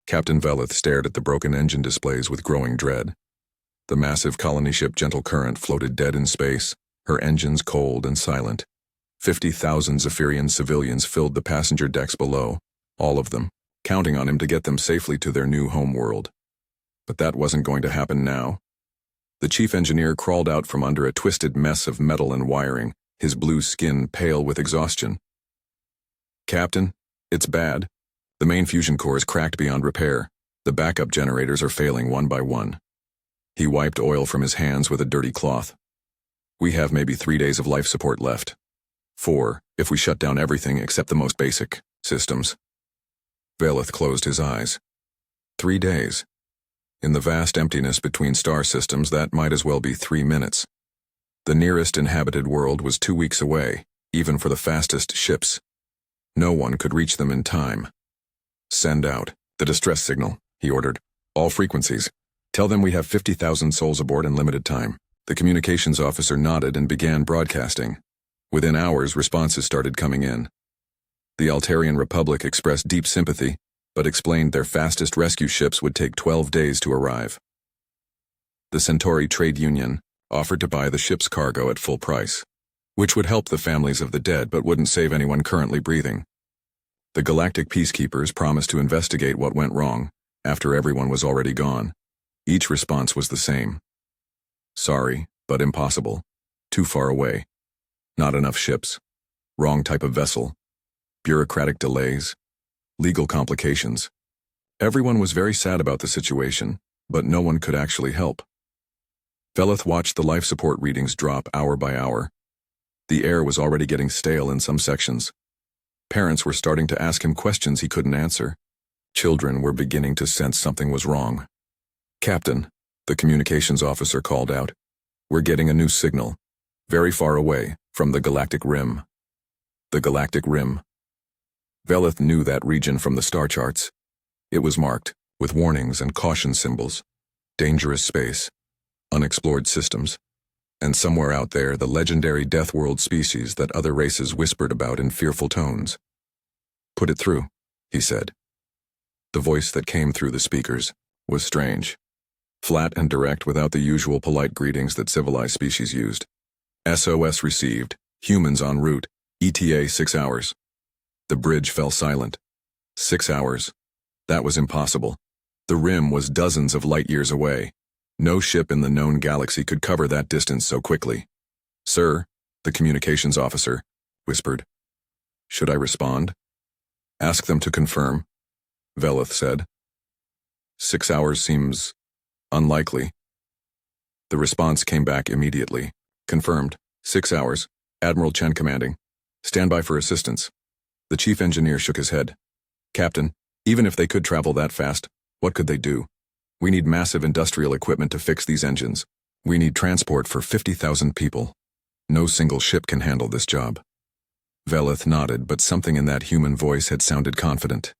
Captain Veleth stared at the broken engine displays with growing dread. The massive colony ship Gentle Current floated dead in space, her engines cold and silent. 50,000 Zephyrian civilians filled the passenger decks below, all of them, counting on him to get them safely to their new homeworld. But that wasn't going to happen now. The chief engineer crawled out from under a twisted mess of metal and wiring, his blue skin pale with exhaustion. "Captain, it's bad. The main fusion core is cracked beyond repair. The backup generators are failing one by one." He wiped oil from his hands with a dirty cloth. "We have maybe 3 days of life support left. 4, if we shut down everything except the most basic systems." Veleth closed his eyes. 3 days. In the vast emptiness between star systems, that might as well be 3 minutes. The nearest inhabited world was 2 weeks away, even for the fastest ships. No one could reach them in time. "Send out the distress signal," he ordered. "All frequencies. Tell them we have 50,000 souls aboard in limited time." The communications officer nodded and began broadcasting. Within hours, responses started coming in. The Altarian Republic expressed deep sympathy, but explained their fastest rescue ships would take 12 days to arrive. The Centauri Trade Union offered to buy the ship's cargo at full price, which would help the families of the dead but wouldn't save anyone currently breathing. The Galactic Peacekeepers promised to investigate what went wrong after everyone was already gone. Each response was the same. Sorry, but impossible. Too far away. Not enough ships. Wrong type of vessel. Bureaucratic delays. Legal complications. Everyone was very sad about the situation, but no one could actually help. Veleth watched the life support readings drop hour by hour. The air was already getting stale in some sections. Parents were starting to ask him questions he couldn't answer. Children were beginning to sense something was wrong. "Captain," the communications officer called out, "we're getting a new signal, very far away, from the Galactic Rim." The Galactic Rim. Veleth knew that region from the star charts. It was marked, with warnings and caution symbols. Dangerous space. Unexplored systems. And somewhere out there, the legendary Deathworld species that other races whispered about in fearful tones. "Put it through," he said. The voice that came through the speakers was strange. Flat and direct without the usual polite greetings that civilized species used. "SOS received. Humans en route. ETA 6 hours." The bridge fell silent. 6 hours. That was impossible. The rim was dozens of light years away. No ship in the known galaxy could cover that distance so quickly. "Sir," the communications officer whispered. "Should I respond?" "Ask them to confirm," Veleth said. 6 hours seems unlikely. The response came back immediately. "Confirmed. 6 hours. Admiral Chen commanding. Stand by for assistance." The chief engineer shook his head. "Captain, even if they could travel that fast, what could they do? We need massive industrial equipment to fix these engines. We need transport for 50,000 people. No single ship can handle this job." Veleth nodded, but something in that human voice had sounded confident.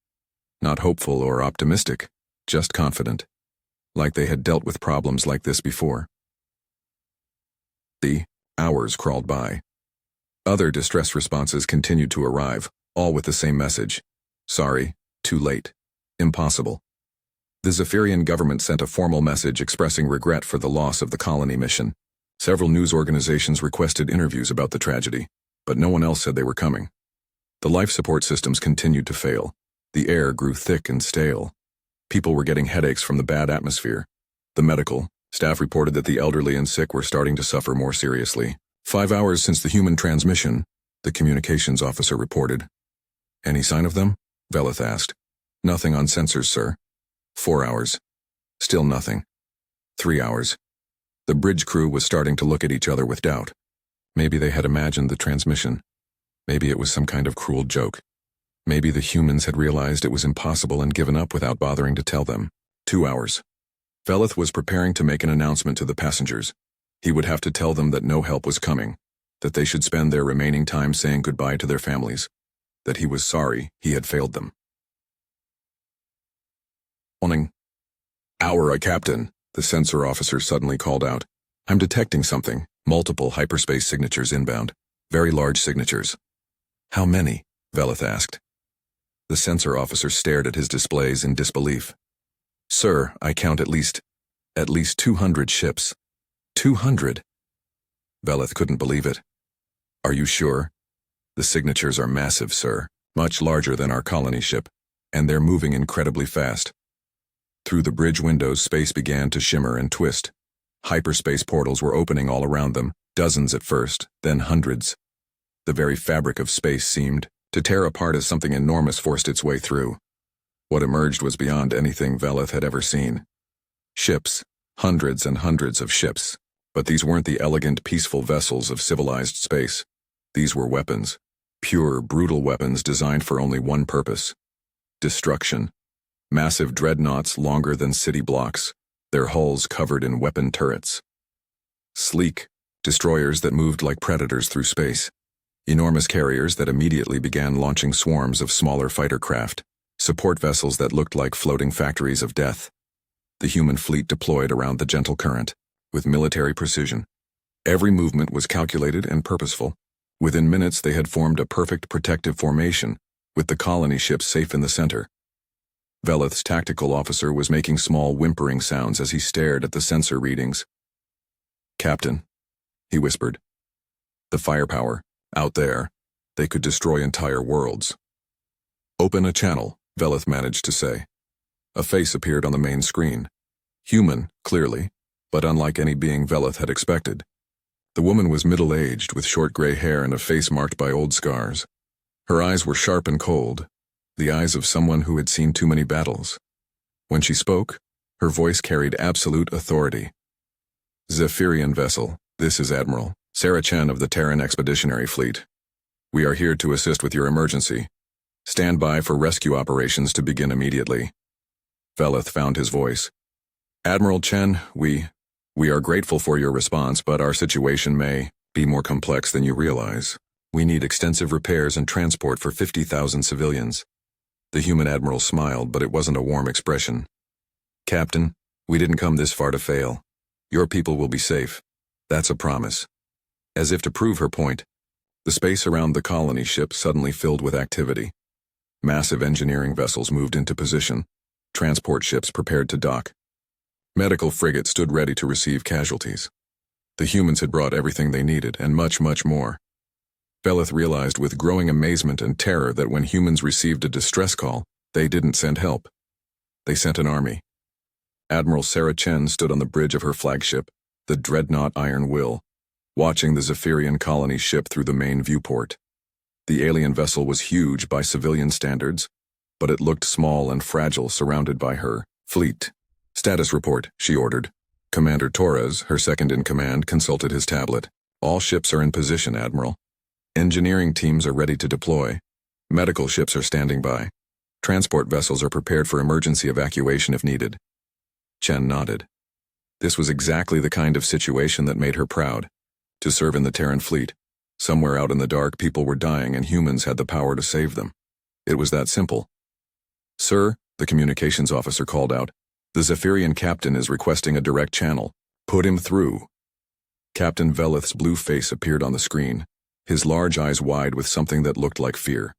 Not hopeful or optimistic, just confident. Like they had dealt with problems like this before. The hours crawled by. Other distress responses continued to arrive, all with the same message. Sorry, too late. Impossible. The Zephyrian government sent a formal message expressing regret for the loss of the colony mission. Several news organizations requested interviews about the tragedy, but no one else said they were coming. The life support systems continued to fail. The air grew thick and stale. People were getting headaches from the bad atmosphere. The medical staff reported that the elderly and sick were starting to suffer more seriously. 5 hours since the human transmission, the communications officer reported. "Any sign of them?" Veleth asked. "Nothing on sensors, sir." 4 hours. Still nothing. 3 hours. The bridge crew was starting to look at each other with doubt. Maybe they had imagined the transmission. Maybe it was some kind of cruel joke. Maybe the humans had realized it was impossible and given up without bothering to tell them. 2 hours. Veleth was preparing to make an announcement to the passengers. He would have to tell them that no help was coming, that they should spend their remaining time saying goodbye to their families, that he was sorry he had failed them. "Warning. Hour, Captain," the sensor officer suddenly called out. "I'm detecting something. Multiple hyperspace signatures inbound. Very large signatures." "How many?" Veleth asked. The sensor officer stared at his displays in disbelief. Sir, I count at least 200 ships. 200? Velith couldn't believe it. Are you sure? The signatures are massive, sir, much larger than our colony ship, and they're moving incredibly fast. Through the bridge windows, space began to shimmer and twist. Hyperspace portals were opening all around them, dozens at first, then hundreds. The very fabric of space seemed to tear apart as something enormous forced its way through. What emerged was beyond anything Velith had ever seen. Ships, hundreds and hundreds of ships. But these weren't the elegant, peaceful vessels of civilized space. These were weapons. Pure, brutal weapons designed for only one purpose: destruction. Massive dreadnoughts longer than city blocks, their hulls covered in weapon turrets. Sleek, destroyers that moved like predators through space. Enormous carriers that immediately began launching swarms of smaller fighter craft. Support vessels that looked like floating factories of death. The human fleet deployed around the gentle current, with military precision. Every movement was calculated and purposeful. Within minutes they had formed a perfect protective formation, with the colony ships safe in the center. Velith's tactical officer was making small whimpering sounds as he stared at the sensor readings. Captain, he whispered. The firepower, out there, they could destroy entire worlds. Open a channel, Velith managed to say. A face appeared on the main screen. Human, clearly, but unlike any being Velith had expected. The woman was middle-aged, with short gray hair and a face marked by old scars. Her eyes were sharp and cold, the eyes of someone who had seen too many battles. When she spoke, her voice carried absolute authority. Zephyrian vessel, this is Admiral Sarah Chen of the Terran Expeditionary Fleet. We are here to assist with your emergency. Stand by for rescue operations to begin immediately. Velith found his voice. Admiral Chen, we are grateful for your response, but our situation may be more complex than you realize. We need extensive repairs and transport for 50,000 civilians. The human admiral smiled, but it wasn't a warm expression. Captain, we didn't come this far to fail. Your people will be safe. That's a promise. As if to prove her point, the space around the colony ship suddenly filled with activity. Massive engineering vessels moved into position. Transport ships prepared to dock. Medical frigates stood ready to receive casualties. The humans had brought everything they needed, and much, much more. Velith realized with growing amazement and terror that when humans received a distress call, they didn't send help. They sent an army. Admiral Sarah Chen stood on the bridge of her flagship, the dreadnought Iron Will, watching the Zephyrian colony ship through the main viewport. The alien vessel was huge by civilian standards, but it looked small and fragile surrounded by her fleet. Status report, she ordered. Commander Torres, her second-in-command, consulted his tablet. All ships are in position, Admiral. Engineering teams are ready to deploy. Medical ships are standing by. Transport vessels are prepared for emergency evacuation if needed. Chen nodded. This was exactly the kind of situation that made her proud. To serve in the Terran fleet. Somewhere out in the dark, people were dying and humans had the power to save them. It was that simple. Sir, the communications officer called out, the Zephyrian captain is requesting a direct channel. Put him through. Captain Velith's blue face appeared on the screen, his large eyes wide with something that looked like fear.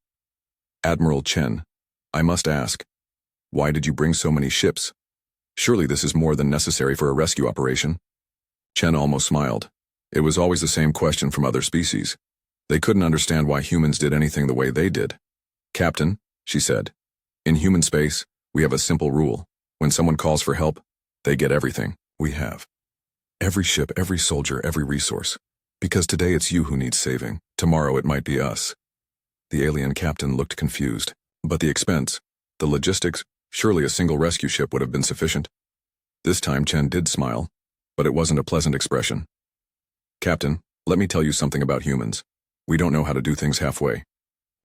Admiral Chen, I must ask, why did you bring so many ships? Surely this is more than necessary for a rescue operation. Chen almost smiled. It was always the same question from other species. They couldn't understand why humans did anything the way they did. Captain, she said, in human space, we have a simple rule. When someone calls for help, they get everything we have. Every ship, every soldier, every resource. Because today it's you who needs saving. Tomorrow it might be us. The alien captain looked confused. But the expense, the logistics, surely a single rescue ship would have been sufficient. This time Chen did smile, but it wasn't a pleasant expression. Captain, let me tell you something about humans. We don't know how to do things halfway.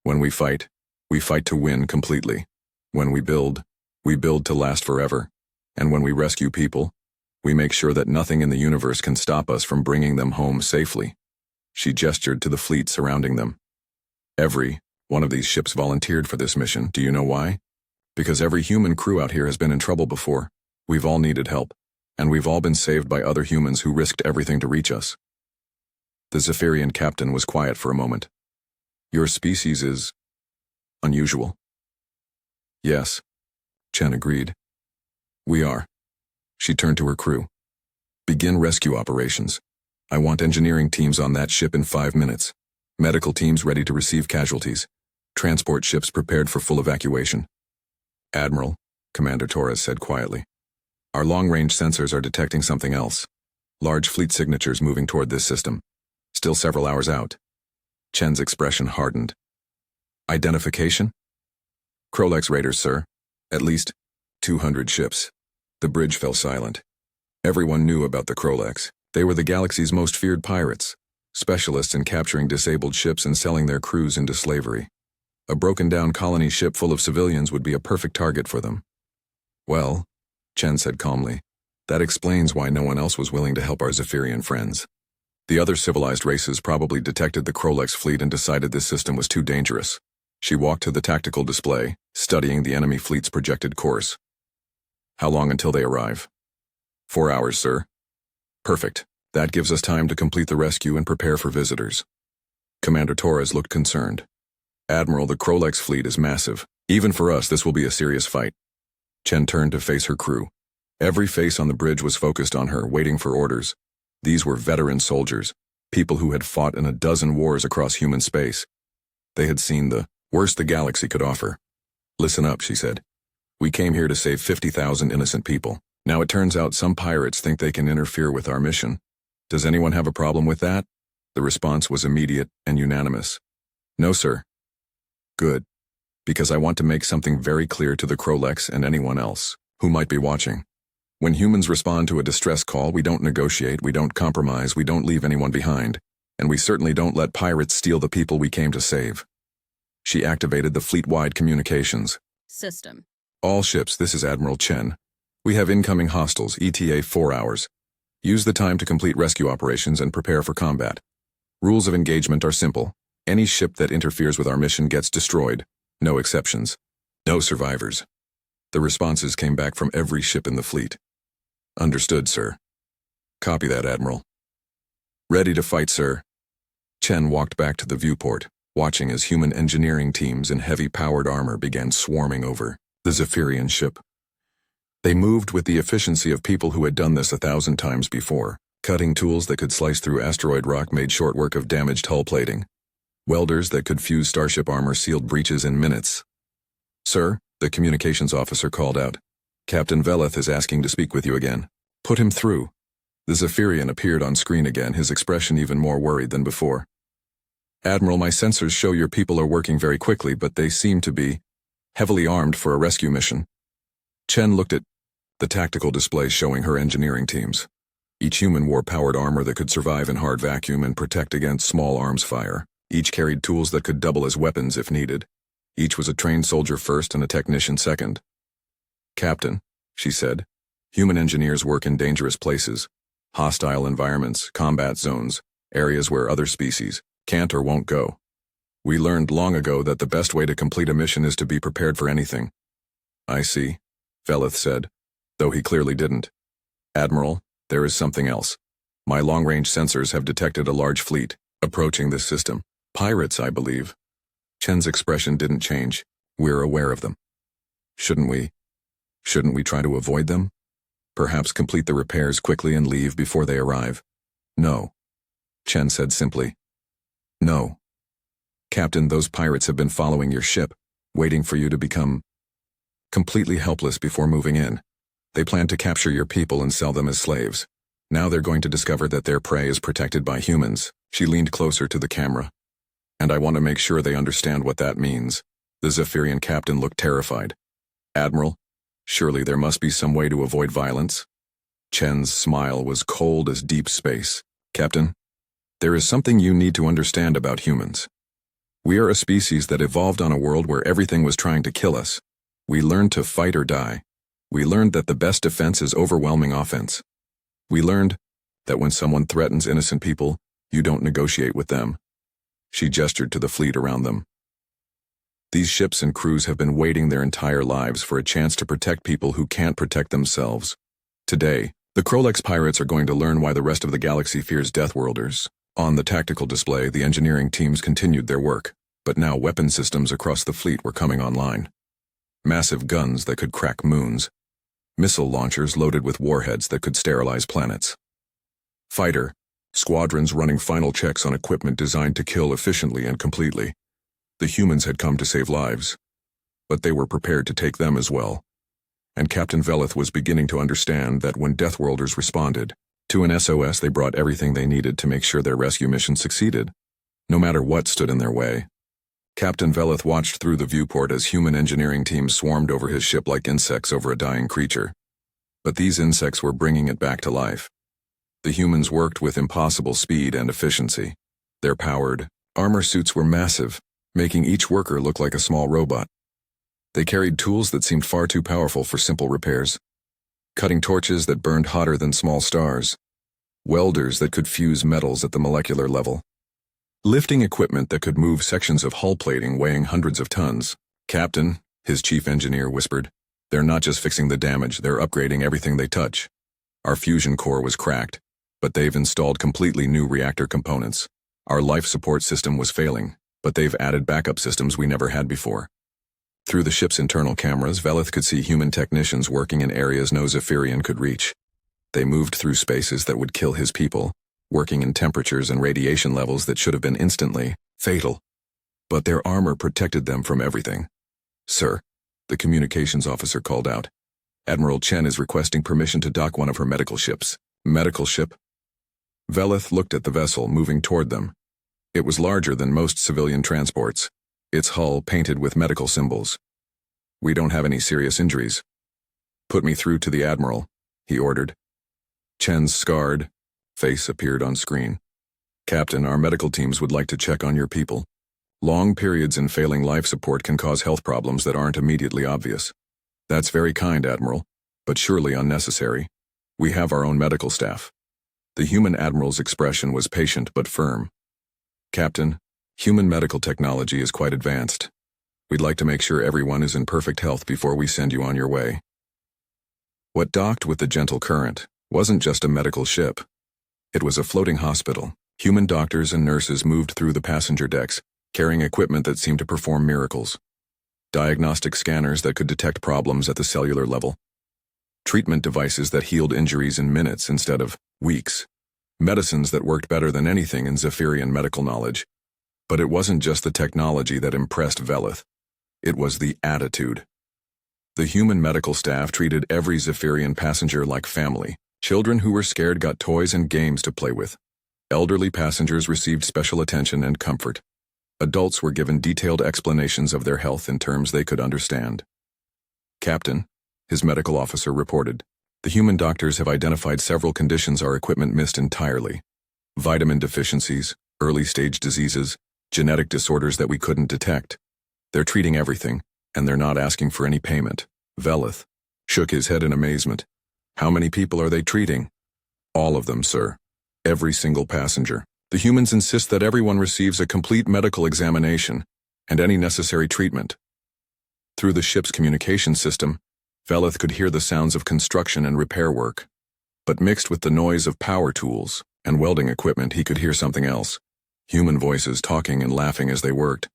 When we fight to win completely. When we build to last forever. And when we rescue people, we make sure that nothing in the universe can stop us from bringing them home safely. She gestured to the fleet surrounding them. Every one of these ships volunteered for this mission. Do you know why? Because every human crew out here has been in trouble before. We've all needed help. And we've all been saved by other humans who risked everything to reach us. The Zephyrian captain was quiet for a moment. Your species is unusual. Yes, Chen agreed. We are. She turned to her crew. Begin rescue operations. I want engineering teams on that ship in 5 minutes. Medical teams ready to receive casualties. Transport ships prepared for full evacuation. Admiral, Commander Torres said quietly. Our long-range sensors are detecting something else. Large fleet signatures moving toward this system. Still several hours out. Chen's expression hardened. Identification? Krolex raiders, sir. At least 200 ships. The bridge fell silent. Everyone knew about the Krolex. They were the galaxy's most feared pirates, specialists in capturing disabled ships and selling their crews into slavery. A broken-down colony ship full of civilians would be a perfect target for them. Well, Chen said calmly, that explains why no one else was willing to help our Zephyrian friends. The other civilized races probably detected the Krolex fleet and decided this system was too dangerous. She walked to the tactical display, studying the enemy fleet's projected course. How long until they arrive? 4 hours, sir. Perfect. That gives us time to complete the rescue and prepare for visitors. Commander Torres looked concerned. Admiral, the Krolex fleet is massive. Even for us, this will be a serious fight. Chen turned to face her crew. Every face on the bridge was focused on her, waiting for orders. These were veteran soldiers, people who had fought in a dozen wars across human space. They had seen the worst the galaxy could offer. Listen up, she said. We came here to save 50,000 innocent people. Now it turns out some pirates think they can interfere with our mission. Does anyone have a problem with that? The response was immediate and unanimous. No, sir. Good. Because I want to make something very clear to the Krolex and anyone else who might be watching. When humans respond to a distress call, we don't negotiate, we don't compromise, we don't leave anyone behind, and we certainly don't let pirates steal the people we came to save. She activated the fleet-wide communications system. All ships, this is Admiral Chen. We have incoming hostiles, ETA 4 hours. Use the time to complete rescue operations and prepare for combat. Rules of engagement are simple. Any ship that interferes with our mission gets destroyed. No exceptions. No survivors. The responses came back from every ship in the fleet. Understood, sir. Copy that, Admiral. Ready to fight, sir. Chen walked back to the viewport, watching as human engineering teams in heavy-powered armor began swarming over the Zephyrian ship. They moved with the efficiency of people who had done this 1,000 times before. Cutting tools that could slice through asteroid rock made short work of damaged hull plating. Welders that could fuse starship armor sealed breaches in minutes. Sir, the communications officer called out. Captain Veleth is asking to speak with you again. Put him through. The Zephyrian appeared on screen again, his expression even more worried than before. Admiral, my sensors show your people are working very quickly, but they seem to be heavily armed for a rescue mission. Chen looked at the tactical display showing her engineering teams. Each human wore powered armor that could survive in hard vacuum and protect against small arms fire. Each carried tools that could double as weapons if needed. Each was a trained soldier first and a technician second. Captain, she said, human engineers work in dangerous places. Hostile environments, combat zones, areas where other species can't or won't go. We learned long ago that the best way to complete a mission is to be prepared for anything. I see, Veleth said, though he clearly didn't. Admiral, there is something else. My long-range sensors have detected a large fleet approaching this system. Pirates, I believe. Chen's expression didn't change. We're aware of them. Shouldn't we try to avoid them? Perhaps complete the repairs quickly and leave before they arrive? No. Chen said simply. No. Captain, those pirates have been following your ship, waiting for you to become completely helpless before moving in. They plan to capture your people and sell them as slaves. Now they're going to discover that their prey is protected by humans. She leaned closer to the camera. And I want to make sure they understand what that means. The Zephyrian captain looked terrified. Admiral, surely there must be some way to avoid violence. Chen's smile was cold as deep space. Captain, there is something you need to understand about humans. We are a species that evolved on a world where everything was trying to kill us. We learned to fight or die. We learned that the best defense is overwhelming offense. We learned that when someone threatens innocent people, you don't negotiate with them. She gestured to the fleet around them. These ships and crews have been waiting their entire lives for a chance to protect people who can't protect themselves. Today, the Krolex pirates are going to learn why the rest of the galaxy fears Deathworlders. On the tactical display, the engineering teams continued their work, but now weapon systems across the fleet were coming online. massive guns that could crack moons, missile launchers loaded with warheads that could sterilize planets. Fighter squadrons running final checks on equipment designed to kill efficiently and completely. The humans had come to save lives, but they were prepared to take them as well. And Captain Velith was beginning to understand that when Deathworlders responded to an SOS, they brought everything they needed to make sure their rescue mission succeeded, no matter what stood in their way. Captain Velith watched through the viewport as human engineering teams swarmed over his ship like insects over a dying creature. But these insects were bringing it back to life. The humans worked with impossible speed and efficiency. Their powered armor suits were massive, making each worker look like a small robot. They carried tools that seemed far too powerful for simple repairs. Cutting torches that burned hotter than small stars. Welders that could fuse metals at the molecular level. Lifting equipment that could move sections of hull plating weighing hundreds of tons. "Captain," his chief engineer whispered, "they're not just fixing the damage, they're upgrading everything they touch. Our fusion core was cracked, but they've installed completely new reactor components. Our life support system was failing, but they've added backup systems we never had before." Through the ship's internal cameras, Velith could see human technicians working in areas no Zephyrian could reach. They moved through spaces that would kill his people, working in temperatures and radiation levels that should have been instantly fatal. But their armor protected them from everything. "Sir," the communications officer called out, "Admiral Chen is requesting permission to dock one of her medical ships." "Medical ship?" Velith looked at the vessel moving toward them. It was larger than most civilian transports, its hull painted with medical symbols. "We don't have any serious injuries." "Put me through to the Admiral," he ordered. Chen's scarred face appeared on screen. "Captain, our medical teams would like to check on your people. Long periods in failing life support can cause health problems that aren't immediately obvious." "That's very kind, Admiral, but surely unnecessary. We have our own medical staff." The human admiral's expression was patient but firm. "Captain, human medical technology is quite advanced. We'd like to make sure everyone is in perfect health before we send you on your way." What docked with the gentle current wasn't just a medical ship. It was a floating hospital. Human doctors and nurses moved through the passenger decks, carrying equipment that seemed to perform miracles. Diagnostic scanners that could detect problems at the cellular level. Treatment devices that healed injuries in minutes instead of weeks. Medicines that worked better than anything in Zephyrian medical knowledge. But it wasn't just the technology that impressed Velith. It was the attitude. The human medical staff treated every Zephyrian passenger like family. Children who were scared got toys and games to play with. Elderly passengers received special attention and comfort. Adults were given detailed explanations of their health in terms they could understand. "Captain," his medical officer reported, "the human doctors have identified several conditions our equipment missed entirely. Vitamin deficiencies, early-stage diseases, genetic disorders that we couldn't detect. They're treating everything, and they're not asking for any payment." Velith shook his head in amazement. "How many people are they treating?" "All of them, sir. Every single passenger. The humans insist that everyone receives a complete medical examination and any necessary treatment." Through the ship's communication system, Velith could hear the sounds of construction and repair work. But mixed with the noise of power tools and welding equipment, he could hear something else. Human voices talking and laughing as they worked.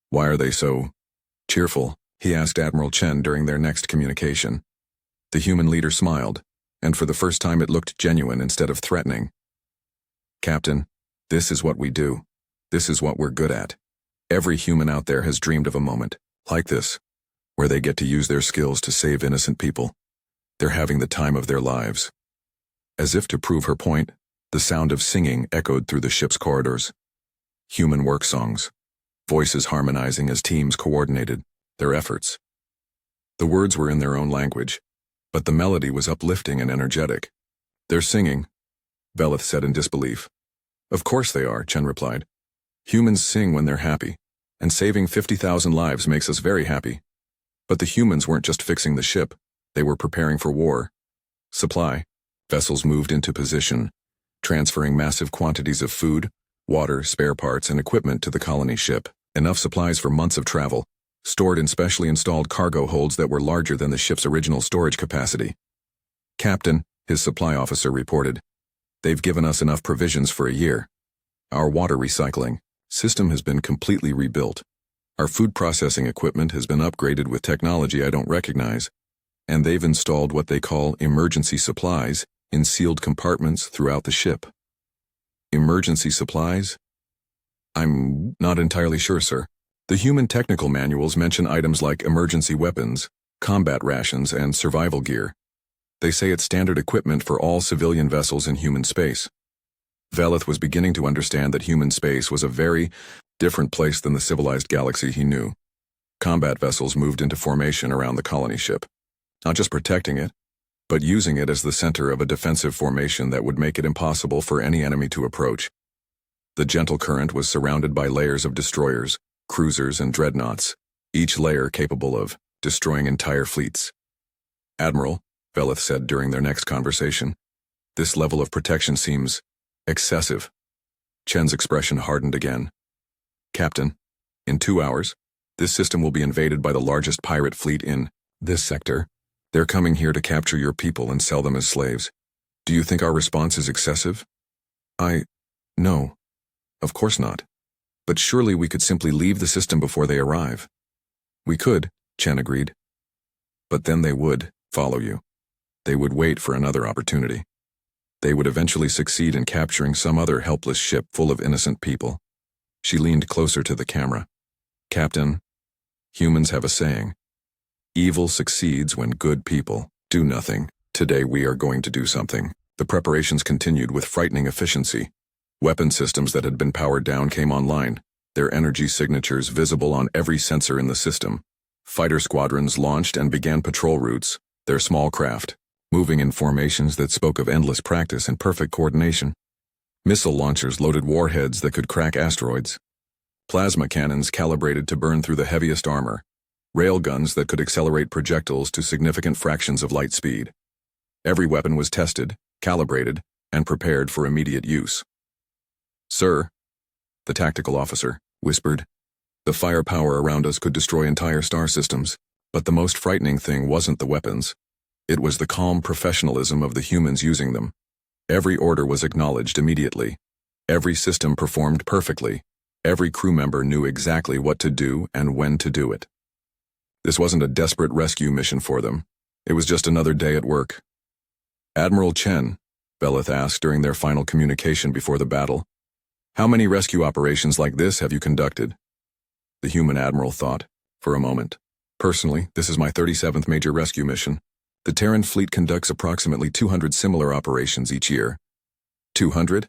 "Why are they so cheerful?" he asked Admiral Chen during their next communication. The human leader smiled, and for the first time it looked genuine instead of threatening. "Captain, this is what we do. This is what we're good at. Every human out there has dreamed of a moment like this, where they get to use their skills to save innocent people. They're having the time of their lives." As if to prove her point, the sound of singing echoed through the ship's corridors. Human work songs, voices harmonizing as teams coordinated their efforts. The words were in their own language, but the melody was uplifting and energetic. "They're singing," Velith said in disbelief. "Of course they are," Chen replied. "Humans sing when they're happy, and saving 50,000 lives makes us very happy. But the humans weren't just fixing the ship, they were preparing for war. Supply vessels moved into position, transferring massive quantities of food, water, spare parts, and equipment to the colony ship, enough supplies for months of travel, stored in specially installed cargo holds that were larger than the ship's original storage capacity. "Captain," his supply officer reported, "they've given us enough provisions for a year. Our water recycling system has been completely rebuilt. Our food processing equipment has been upgraded with technology I don't recognize, and they've installed what they call emergency supplies in sealed compartments throughout the ship. Emergency supplies? I'm not entirely sure, sir. The human technical manuals mention items like emergency weapons, combat rations, and survival gear. They say it's standard equipment for all civilian vessels in human space. Velith was beginning to understand that human space was a very different place than the civilized galaxy he knew. Combat vessels moved into formation around the colony ship, not just protecting it, but using it as the center of a defensive formation that would make it impossible for any enemy to approach. The gentle current was surrounded by layers of destroyers, cruisers, and dreadnoughts, each layer capable of destroying entire fleets. Admiral, Velith said during their next conversation, this level of protection seems excessive. Chen's expression hardened again. Captain, in 2 hours, this system will be invaded by the largest pirate fleet in this sector. They're coming here to capture your people and sell them as slaves. Do you think our response is excessive? No. Of course not. But surely we could simply leave the system before they arrive. We could, Chen agreed. But then they would follow you. They would wait for another opportunity. They would eventually succeed in capturing some other helpless ship full of innocent people. She leaned closer to the camera. Captain, humans have a saying. Evil succeeds when good people do nothing. Today we are going to do something. The preparations continued with frightening efficiency. Weapon systems that had been powered down came online, their energy signatures visible on every sensor in the system. Fighter squadrons launched and began patrol routes, their small craft, moving in formations that spoke of endless practice and perfect coordination. Missile launchers loaded warheads that could crack asteroids. Plasma cannons calibrated to burn through the heaviest armor. Railguns that could accelerate projectiles to significant fractions of light speed. Every weapon was tested, calibrated, and prepared for immediate use. Sir, the tactical officer whispered, the firepower around us could destroy entire star systems, but the most frightening thing wasn't the weapons. It was the calm professionalism of the humans using them. Every order was acknowledged immediately. Every system performed perfectly. Every crew member knew exactly what to do and when to do it. This wasn't a desperate rescue mission for them. It was just another day at work. Admiral Chen, Velith asked during their final communication before the battle, how many rescue operations like this have you conducted? The human admiral thought, for a moment. Personally, this is my 37th major rescue mission. The Terran fleet conducts approximately 200 similar operations each year. 200?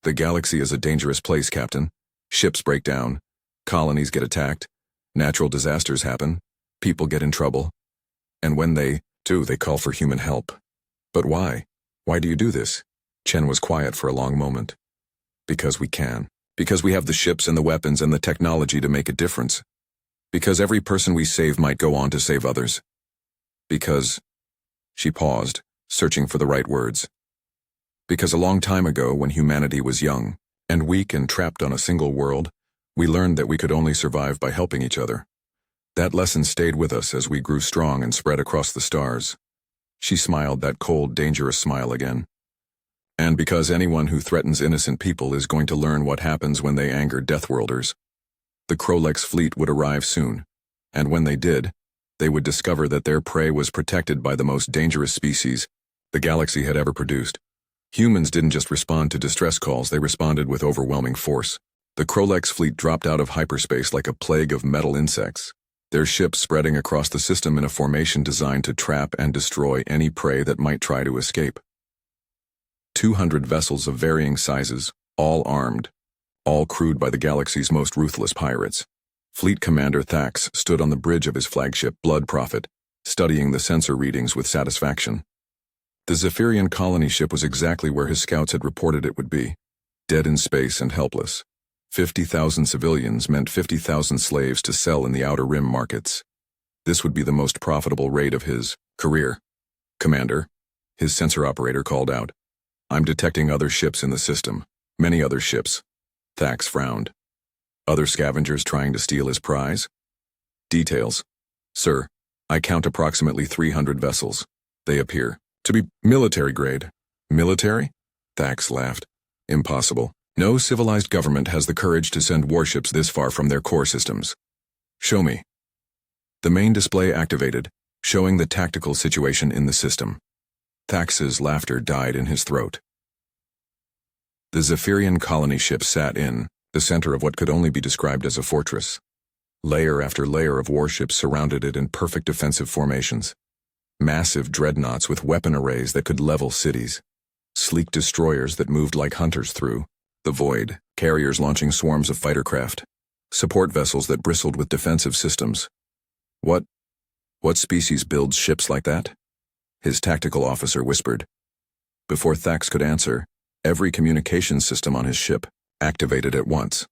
The galaxy is a dangerous place, Captain. Ships break down. Colonies get attacked. Natural disasters happen. People get in trouble. And when they do, they call for human help. But why? Why do you do this? Chen was quiet for a long moment. Because we can. Because we have the ships and the weapons and the technology to make a difference. Because every person we save might go on to save others. Because... She paused, searching for the right words. Because a long time ago, when humanity was young, and weak and trapped on a single world, we learned that we could only survive by helping each other. That lesson stayed with us as we grew strong and spread across the stars. She smiled that cold, dangerous smile again. And because anyone who threatens innocent people is going to learn what happens when they anger Deathworlders. The Krolex fleet would arrive soon, and when they did, they would discover that their prey was protected by the most dangerous species the galaxy had ever produced. Humans didn't just respond to distress calls, they responded with overwhelming force. The Krolex fleet dropped out of hyperspace like a plague of metal insects, their ships spreading across the system in a formation designed to trap and destroy any prey that might try to escape. 200 vessels of varying sizes, all armed, all crewed by the galaxy's most ruthless pirates. Fleet Commander Thax stood on the bridge of his flagship Blood Prophet, studying the sensor readings with satisfaction. The Zephyrian colony ship was exactly where his scouts had reported it would be, dead in space and helpless. 50,000 civilians meant 50,000 slaves to sell in the Outer Rim markets. This would be the most profitable raid of his career. Commander, his sensor operator called out. I'm detecting other ships in the system, many other ships. Thax frowned. Other scavengers trying to steal his prize? Details. Sir, I count approximately 300 vessels. They appear to be military grade. Military? Thax laughed. Impossible. No civilized government has the courage to send warships this far from their core systems. Show me. The main display activated, showing the tactical situation in the system. Thax's laughter died in his throat. The Zephyrian colony ship sat in the center of what could only be described as a fortress. Layer after layer of warships surrounded it in perfect defensive formations. Massive dreadnoughts with weapon arrays that could level cities. Sleek destroyers that moved like hunters through the void, carriers launching swarms of fighter craft. Support vessels that bristled with defensive systems. What species builds ships like that? His tactical officer whispered. Before Thax could answer, every communications system on his ship activated at once.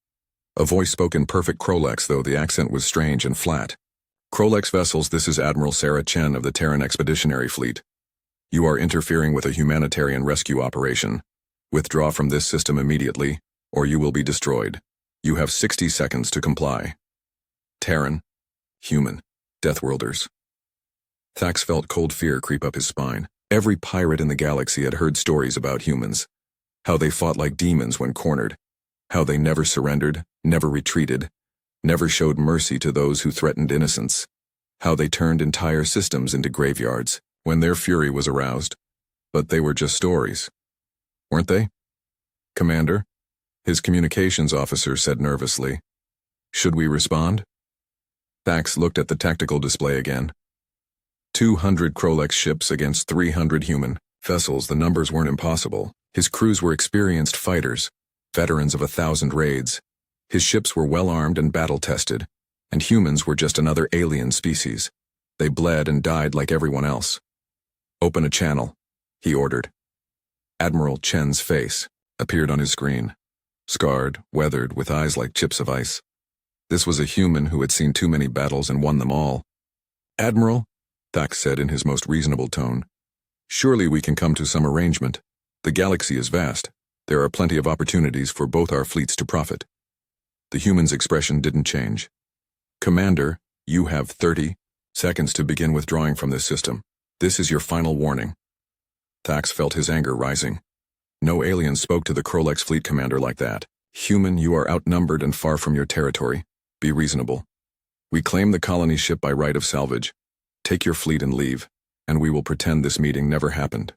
A voice spoke in perfect Krolex, though the accent was strange and flat. Krolex vessels, this is Admiral Sarah Chen of the Terran Expeditionary Fleet. You are interfering with a humanitarian rescue operation. Withdraw from this system immediately, or you will be destroyed. You have 60 seconds to comply. Terran, human, Deathworlders. Thax felt cold fear creep up his spine. Every pirate in the galaxy had heard stories about humans. How they fought like demons when cornered. How they never surrendered, never retreated, never showed mercy to those who threatened innocence. How they turned entire systems into graveyards when their fury was aroused. But they were just stories, weren't they? Commander, his communications officer said nervously. Should we respond? Thax looked at the tactical display again. 200 Krolex ships against 300 human vessels. The numbers weren't impossible. His crews were experienced fighters, veterans of 1,000 raids. His ships were well-armed and battle-tested, and humans were just another alien species. They bled and died like everyone else. Open a channel, he ordered. Admiral Chen's face appeared on his screen, scarred, weathered, with eyes like chips of ice. This was a human who had seen too many battles and won them all. Admiral, Thax said in his most reasonable tone, surely we can come to some arrangement. The galaxy is vast. There are plenty of opportunities for both our fleets to profit. The human's expression didn't change. Commander, you have 30 seconds to begin withdrawing from this system. This is your final warning. Thax felt his anger rising. No alien spoke to the Krolex fleet commander like that. Human, you are outnumbered and far from your territory. Be reasonable. We claim the colony ship by right of salvage. Take your fleet and leave, and we will pretend this meeting never happened.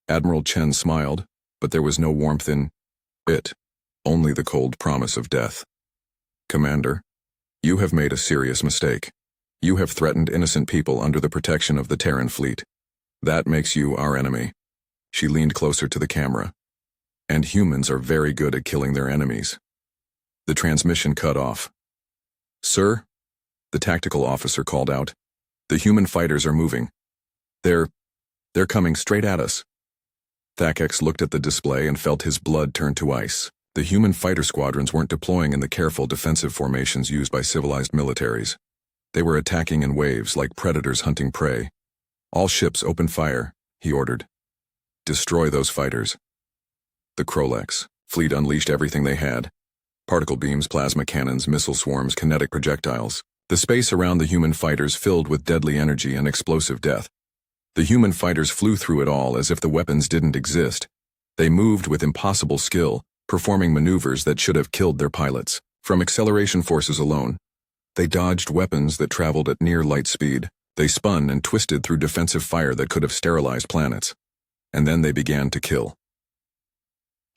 Admiral Chen smiled, but there was no warmth in it, only the cold promise of death. Commander, you have made a serious mistake. You have threatened innocent people under the protection of the Terran fleet. That makes you our enemy. She leaned closer to the camera. And humans are very good at killing their enemies. The transmission cut off. Sir, the tactical officer called out. The human fighters are moving. They're coming straight at us. Thax looked at the display and felt his blood turn to ice. The human fighter squadrons weren't deploying in the careful defensive formations used by civilized militaries. They were attacking in waves like predators hunting prey. All ships open fire, he ordered. Destroy those fighters. The Krolex fleet unleashed everything they had. Particle beams, plasma cannons, missile swarms, kinetic projectiles. The space around the human fighters filled with deadly energy and explosive death. The human fighters flew through it all as if the weapons didn't exist. They moved with impossible skill, performing maneuvers that should have killed their pilots. From acceleration forces alone, they dodged weapons that traveled at near light speed. They spun and twisted through defensive fire that could have sterilized planets. And then they began to kill.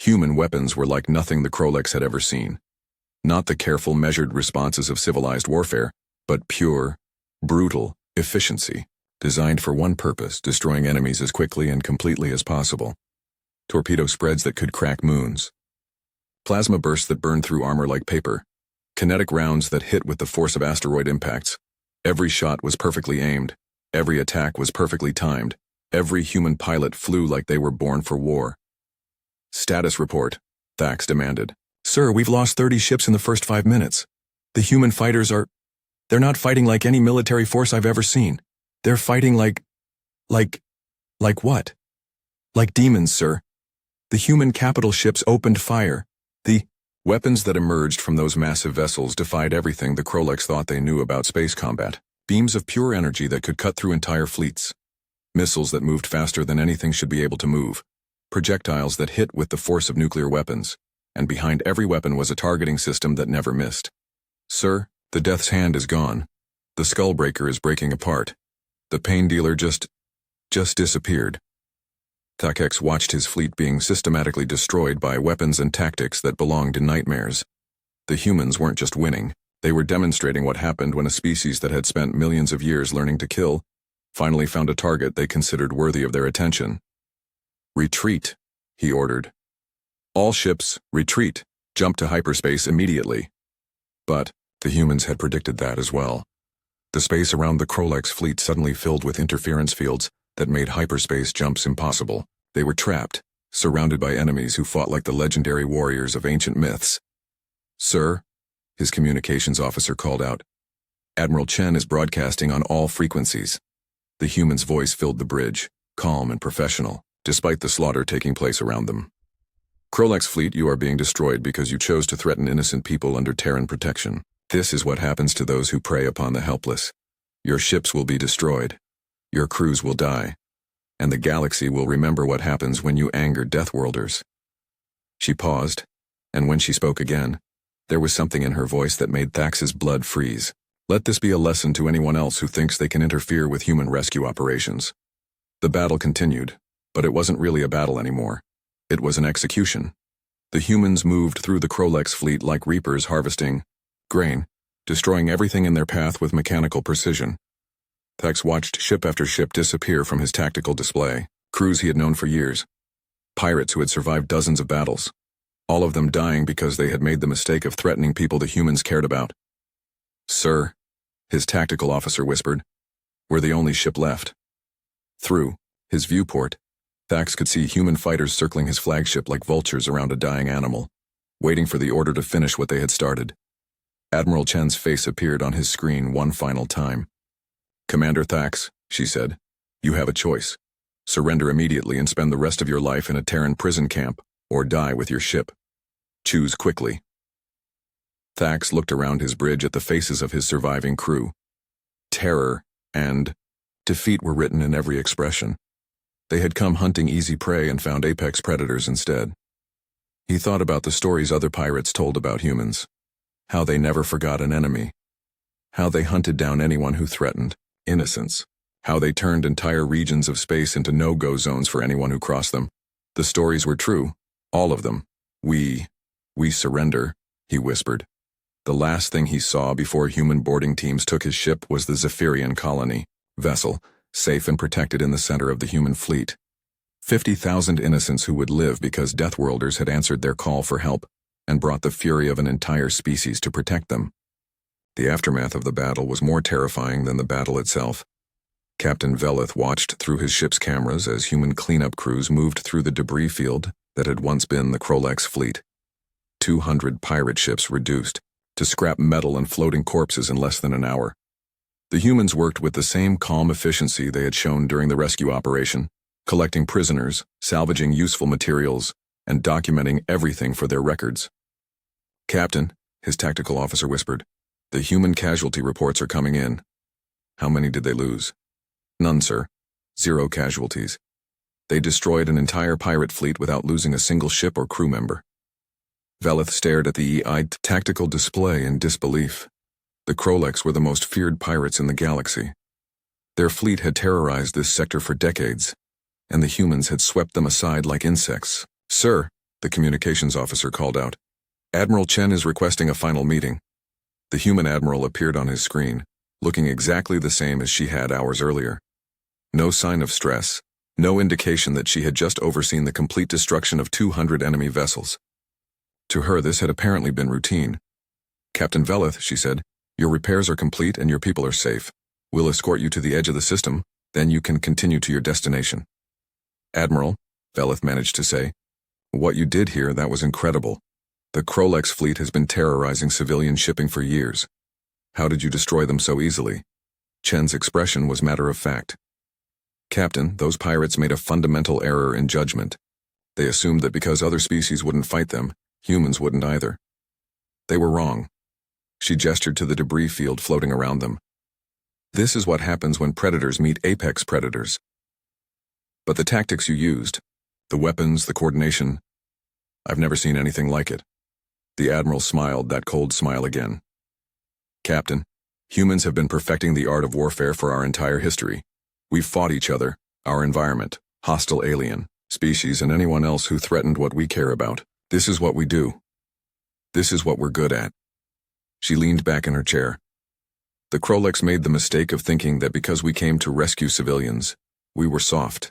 Human weapons were like nothing the Krolex had ever seen. Not the careful, measured responses of civilized warfare, but pure, brutal efficiency, designed for one purpose: destroying enemies as quickly and completely as possible. Torpedo spreads that could crack moons. Plasma bursts that burned through armor like paper. Kinetic rounds that hit with the force of asteroid impacts. Every shot was perfectly aimed. Every attack was perfectly timed. Every human pilot flew like they were born for war. Status report, Thax demanded. Sir, we've lost 30 ships in the first 5 minutes. The human fighters they're not fighting like any military force I've ever seen. They're fighting like what? Like demons, sir. The human capital ships opened fire. The weapons that emerged from those massive vessels defied everything the Krolex thought they knew about space combat. Beams of pure energy that could cut through entire fleets. Missiles that moved faster than anything should be able to move. Projectiles that hit with the force of nuclear weapons. And behind every weapon was a targeting system that never missed. Sir, The Death's Hand is gone. The Skullbreaker is breaking apart. The Pain Dealer just disappeared. Thax watched his fleet being systematically destroyed by weapons and tactics that belonged in nightmares. The humans weren't just winning, they were demonstrating what happened when a species that had spent millions of years learning to kill finally found a target they considered worthy of their attention. "Retreat," he ordered. "All ships, retreat. Jump to hyperspace immediately." But the humans had predicted that as well. The space around the Krolex fleet suddenly filled with interference fields that made hyperspace jumps impossible. They were trapped, surrounded by enemies who fought like the legendary warriors of ancient myths. "Sir," his communications officer called out, "Admiral Chen is broadcasting on all frequencies." The human's voice filled the bridge, calm and professional, despite the slaughter taking place around them. "Krolex fleet, you are being destroyed because you chose to threaten innocent people under Terran protection. This is what happens to those who prey upon the helpless. Your ships will be destroyed. Your crews will die. And the galaxy will remember what happens when you anger Deathworlders." She paused, and when she spoke again, there was something in her voice that made Thax's blood freeze. "Let this be a lesson to anyone else who thinks they can interfere with human rescue operations." The battle continued, but it wasn't really a battle anymore. It was an execution. The humans moved through the Krolex fleet like reapers harvesting grain, destroying everything in their path with mechanical precision. Thax watched ship after ship disappear from his tactical display, crews he had known for years, pirates who had survived dozens of battles, all of them dying because they had made the mistake of threatening people the humans cared about. "Sir," his tactical officer whispered, "we're the only ship left." Through his viewport, Thax could see human fighters circling his flagship like vultures around a dying animal, waiting for the order to finish what they had started. Admiral Chen's face appeared on his screen one final time. "Commander Thax," she said, "you have a choice. Surrender immediately and spend the rest of your life in a Terran prison camp, or die with your ship. Choose quickly." Thax looked around his bridge at the faces of his surviving crew. Terror and defeat were written in every expression. They had come hunting easy prey and found apex predators instead. He thought about the stories other pirates told about humans, how they never forgot an enemy, how they hunted down anyone who threatened innocence, how they turned entire regions of space into no-go zones for anyone who crossed them. The stories were true, all of them. We surrender," he whispered. The last thing he saw before human boarding teams took his ship was the Zephyrian colony vessel, safe and protected in the center of the human fleet. 50,000 innocents who would live because Deathworlders had answered their call for help and brought the fury of an entire species to protect them. The aftermath of the battle was more terrifying than the battle itself. Captain Velith watched through his ship's cameras as human cleanup crews moved through the debris field that had once been the Krolex fleet. 200 pirate ships reduced to scrap metal and floating corpses in less than an hour. The humans worked with the same calm efficiency they had shown during the rescue operation, collecting prisoners, salvaging useful materials, and documenting everything for their records. "Captain," his tactical officer whispered, "the human casualty reports are coming in." "How many did they lose?" "None, sir. 0 casualties. They destroyed an entire pirate fleet without losing a single ship or crew member." Velith stared at the E-eyed tactical display in disbelief. The Krolex were the most feared pirates in the galaxy. Their fleet had terrorized this sector for decades, and the humans had swept them aside like insects. "Sir," the communications officer called out, "Admiral Chen is requesting a final meeting." The human admiral appeared on his screen, looking exactly the same as she had hours earlier. No sign of stress, no indication that she had just overseen the complete destruction of 200 enemy vessels. To her, this had apparently been routine. "Captain Velith," she said, "your repairs are complete and your people are safe. We'll escort you to the edge of the system, then you can continue to your destination." "Admiral," Velith managed to say, "what you did here, that was incredible. The Krolex fleet has been terrorizing civilian shipping for years. How did you destroy them so easily?" Chen's expression was matter of fact. "Captain, those pirates made a fundamental error in judgment. They assumed that because other species wouldn't fight them, humans wouldn't either. They were wrong." She gestured to the debris field floating around them. "This is what happens when predators meet apex predators. But the tactics you used, the weapons, the coordination, I've never seen anything like it." The Admiral smiled that cold smile again. Captain, humans have been perfecting the art of warfare for our entire history. We've fought each other, our environment, hostile alien, species, and anyone else who threatened what we care about. This is what we do. This is what we're good at. She leaned back in her chair. The Kroleks made the mistake of thinking that because we came to rescue civilians, we were soft.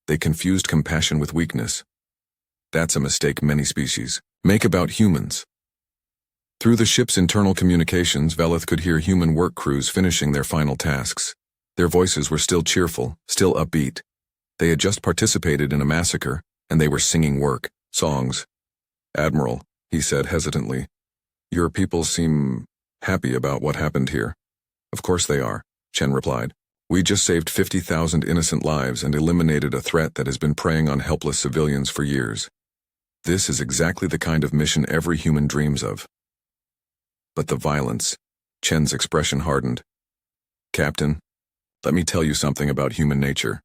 They confused compassion with weakness. That's a mistake many species make about humans. Through the ship's internal communications, Velith could hear human work crews finishing their final tasks. Their voices were still cheerful, still upbeat. They had just participated in a massacre, and they were singing songs. "Admiral," he said hesitantly, "your people seem happy about what happened here." "Of course they are," Chen replied. "We just saved 50,000 innocent lives and eliminated a threat that has been preying on helpless civilians for years. This is exactly the kind of mission every human dreams of." "But the violence," Chen's expression hardened. "Captain, let me tell you something about human nature.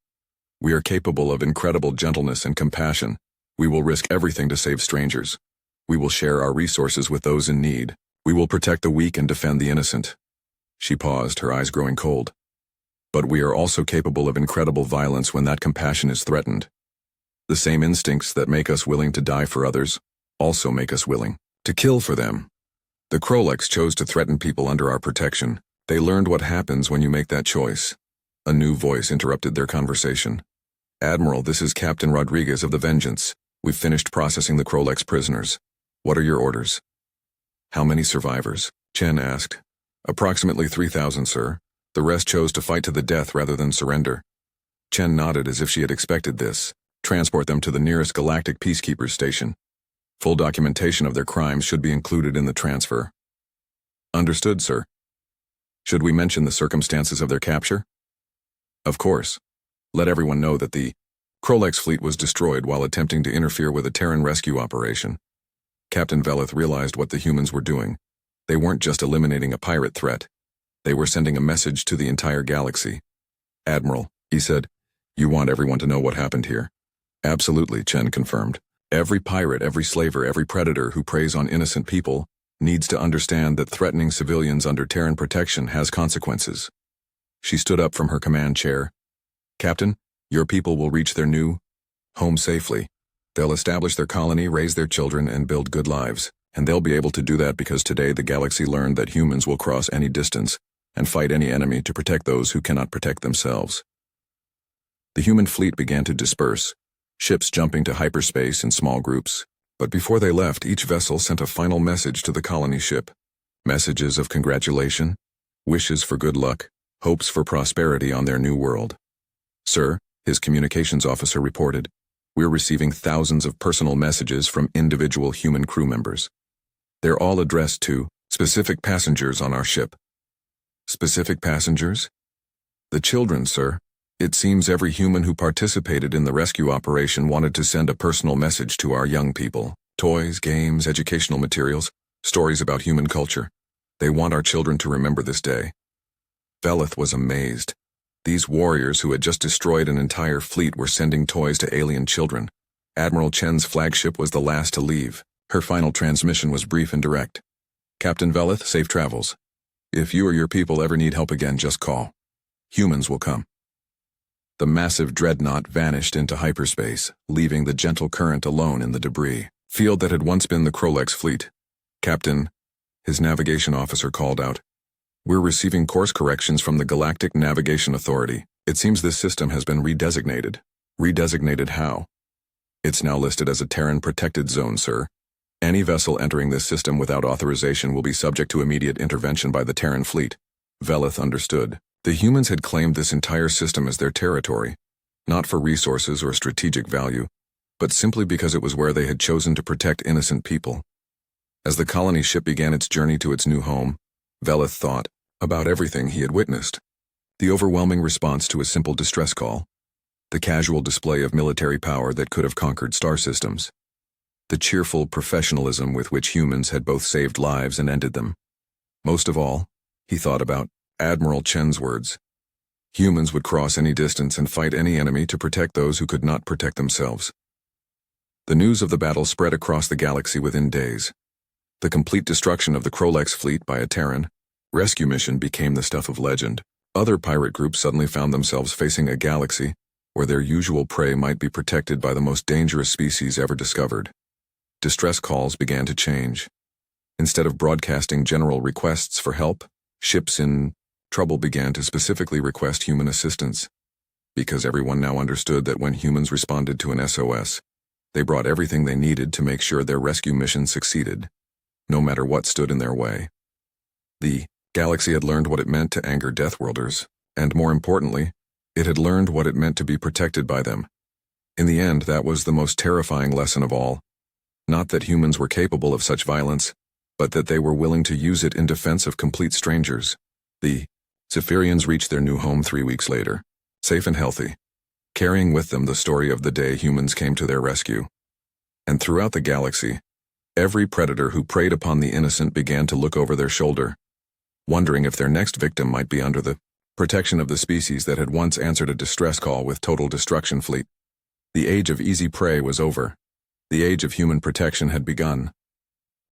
We are capable of incredible gentleness and compassion. We will risk everything to save strangers. We will share our resources with those in need. We will protect the weak and defend the innocent." She paused, her eyes growing cold. "But we are also capable of incredible violence when that compassion is threatened. The same instincts that make us willing to die for others also make us willing to kill for them. The Kroleks chose to threaten people under our protection. They learned what happens when you make that choice." A new voice interrupted their conversation. "Admiral, this is Captain Rodriguez of the Vengeance. We've finished processing the Kroleks prisoners. What are your orders?" "How many survivors?" Chen asked. "Approximately 3,000, sir. The rest chose to fight to the death rather than surrender." Chen nodded as if she had expected this. "Transport them to the nearest Galactic Peacekeepers station. Full documentation of their crimes should be included in the transfer." "Understood, sir." "Should we mention the circumstances of their capture?" "Of course. Let everyone know that the Kroleks fleet was destroyed while attempting to interfere with a Terran rescue operation." Captain Velith realized what the humans were doing. They weren't just eliminating a pirate threat. They were sending a message to the entire galaxy. "Admiral," he said, "you want everyone to know what happened here?" "Absolutely," Chen confirmed. "Every pirate, every slaver, every predator who preys on innocent people needs to understand that threatening civilians under Terran protection has consequences." She stood up from her command chair. "Captain, your people will reach their new home safely. They'll establish their colony, raise their children, and build good lives. And they'll be able to do that because today the galaxy learned that humans will cross any distance and fight any enemy to protect those who cannot protect themselves." The human fleet began to disperse, ships jumping to hyperspace in small groups. But before they left, each vessel sent a final message to the colony ship. Messages of congratulation, wishes for good luck, hopes for prosperity on their new world. "Sir," his communications officer reported, "we're receiving thousands of personal messages from individual human crew members. They're all addressed to specific passengers on our ship." "Specific passengers?" "The children, sir. It seems every human who participated in the rescue operation wanted to send a personal message to our young people. Toys, games, educational materials, stories about human culture. They want our children to remember this day." Velith was amazed. These warriors who had just destroyed an entire fleet were sending toys to alien children. Admiral Chen's flagship was the last to leave. Her final transmission was brief and direct. "Captain Velith, safe travels. If you or your people ever need help again, just call. Humans will come." The massive dreadnought vanished into hyperspace, leaving the gentle current alone in the debris field that had once been the Kroleks fleet. "Captain," his navigation officer called out, "we're receiving course corrections from the Galactic Navigation Authority. It seems this system has been redesignated." "Redesignated how?" "It's now listed as a Terran protected zone, sir. Any vessel entering this system without authorization will be subject to immediate intervention by the Terran fleet." Velith understood. The humans had claimed this entire system as their territory, not for resources or strategic value, but simply because it was where they had chosen to protect innocent people. As the colony ship began its journey to its new home, Velith thought about everything he had witnessed. The overwhelming response to a simple distress call, the casual display of military power that could have conquered star systems, the cheerful professionalism with which humans had both saved lives and ended them. Most of all, he thought about Admiral Chen's words. Humans would cross any distance and fight any enemy to protect those who could not protect themselves. The news of the battle spread across the galaxy within days. The complete destruction of the Kroleks fleet by a Terran, Rescue mission became the stuff of legend. Other pirate groups suddenly found themselves facing a galaxy where their usual prey might be protected by the most dangerous species ever discovered. Distress calls began to change. Instead of broadcasting general requests for help, ships in trouble began to specifically request human assistance. Because everyone now understood that when humans responded to an SOS, they brought everything they needed to make sure their rescue mission succeeded, no matter what stood in their way. The galaxy had learned what it meant to anger Deathworlders, and more importantly, it had learned what it meant to be protected by them. In the end, that was the most terrifying lesson of all. Not that humans were capable of such violence, but that they were willing to use it in defense of complete strangers. The Zephyrians reached their new home 3 weeks later, safe and healthy, carrying with them the story of the day humans came to their rescue. And throughout the galaxy, every predator who preyed upon the innocent began to look over their shoulder, wondering if their next victim might be under the protection of the species that had once answered a distress call with total destruction fleet. The age of easy prey was over. The age of human protection had begun.